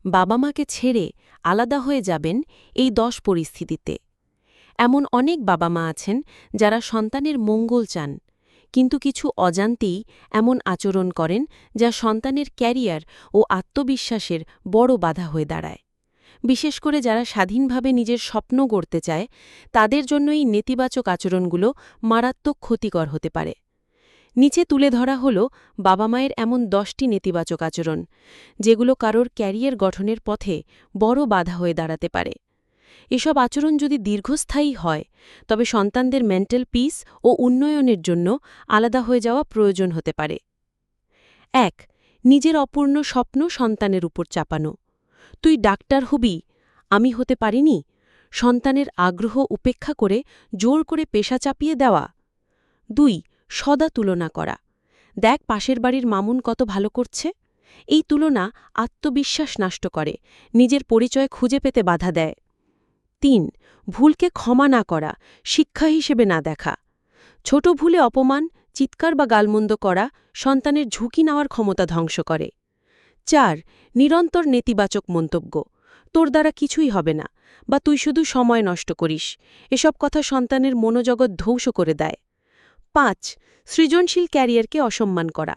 বাবা মাকে ছেড়ে আলাদা হয়ে যাবেন এই ১০ পরিস্থিতিতে। এমন অনেক বাবা মা আছেন যারা সন্তানের মঙ্গল চান, কিন্তু কিছু অজান্তেই এমন আচরণ করেন যা সন্তানের ক্যারিয়ার ও আত্মবিশ্বাসের বড় বাধা হয়ে দাঁড়ায়। বিশেষ করে যারা স্বাধীনভাবে নিজের স্বপ্ন গড়তে চায়, তাদের জন্য এই নেতিবাচক আচরণগুলো মারাত্মক ক্ষতিকর হতে পারে। নিচে তুলে ধরা হল বাবা মায়ের এমন ১০টি নেতিবাচক আচরণ, যেগুলো কারোর ক্যারিয়ার গঠনের পথে বড় বাধা হয়ে দাঁড়াতে পারে। এসব আচরণ যদি দীর্ঘস্থায়ী হয়, তবে সন্তানদের মেন্টাল পিস ও উন্নয়নের জন্য আলাদা হয়ে যাওয়া প্রয়োজন হতে পারে। ১. নিজের অপূর্ণ স্বপ্ন সন্তানের উপর চাপানো। তুই ডাক্তার হবি, আমি হতে পারিনি। সন্তানের আগ্রহ উপেক্ষা করে জোর করে পেশা চাপিয়ে দেওয়া। ২. সদা তুলনা করা। দেখ পাশের বাড়ির মামুন কত ভালো করছে। এই তুলনা আত্মবিশ্বাস নষ্ট করে, নিজের পরিচয় খুঁজে পেতে বাধা দেয়। ৩. ভুলকে ক্ষমা না করা, শিক্ষা হিসেবে না দেখা। ছোট ভুলে অপমান, চিৎকার বা গালমন্দ করা সন্তানের ঝুঁকি নেওয়ার ক্ষমতা ধ্বংস করে। ৪. নিরন্তর নেতিবাচক মন্তব্য। তোর দ্বারা কিছুই হবে না, বা তুই শুধু সময় নষ্ট করিস। এসব কথা সন্তানের মনোজগৎ ধ্বংস করে দেয়। ৫. সৃজনশীল ক্যারিয়ারকে অসম্মান করা।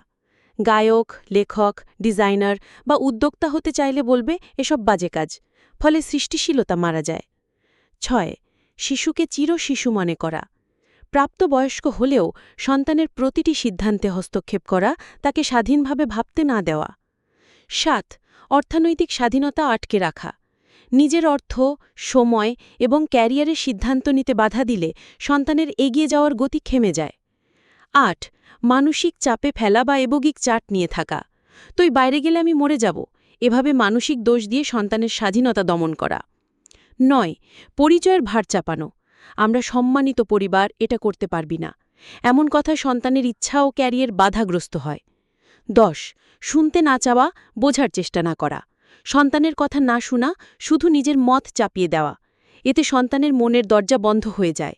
গায়ক, লেখক, ডিজাইনার বা উদ্যোক্তা হতে চাইলে বলবে এসব বাজে কাজ, ফলে সৃষ্টিশীলতা মারা যায়। ৬. শিশুকে চিরশিশু মনে করা। প্রাপ্তবয়স্ক হলেও সন্তানের প্রতিটি সিদ্ধান্তে হস্তক্ষেপ করা, তাকে স্বাধীনভাবে ভাবতে না দেওয়া। ৭. অর্থনৈতিক স্বাধীনতা আটকে রাখা। নিজের অর্থ, সময় এবং ক্যারিয়ারের সিদ্ধান্ত নিতে বাধা দিলে সন্তানের এগিয়ে যাওয়ার গতি থেমে যায়। ৮. মানসিক চাপে ফেলা বা এবগিক চাট নিয়ে থাকা। তুই বাইরে গেলে আমি মরে যাব, এভাবে মানসিক দোষ দিয়ে সন্তানের স্বাধীনতা দমন করা। ৯. পরিচয়ের ভার চাপানো। আমরা সম্মানিত পরিবার, এটা করতে পারবি না। এমন কথা সন্তানের ইচ্ছা ও ক্যারিয়ার বাধাগ্রস্ত হয়। ১০. শুনতে না চাওয়া, বোঝার চেষ্টা না করা। সন্তানের কথা না শোনা, শুধু নিজের মত চাপিয়ে দেওয়া। এতে সন্তানের মনের দরজা বন্ধ হয়ে যায়।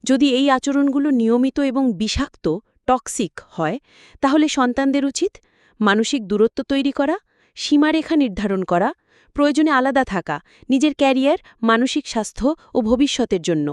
যদি এই আচরণগুলো নিয়মিত এবং বিষাক্ত, টক্সিক হয়, তাহলে সন্তানদের উচিত মানসিক দূরত্ব তৈরি করা, সীমারেখা নির্ধারণ করা, প্রয়োজনে আলাদা থাকা, নিজের ক্যারিয়ার, মানসিক স্বাস্থ্য ও ভবিষ্যতের জন্য।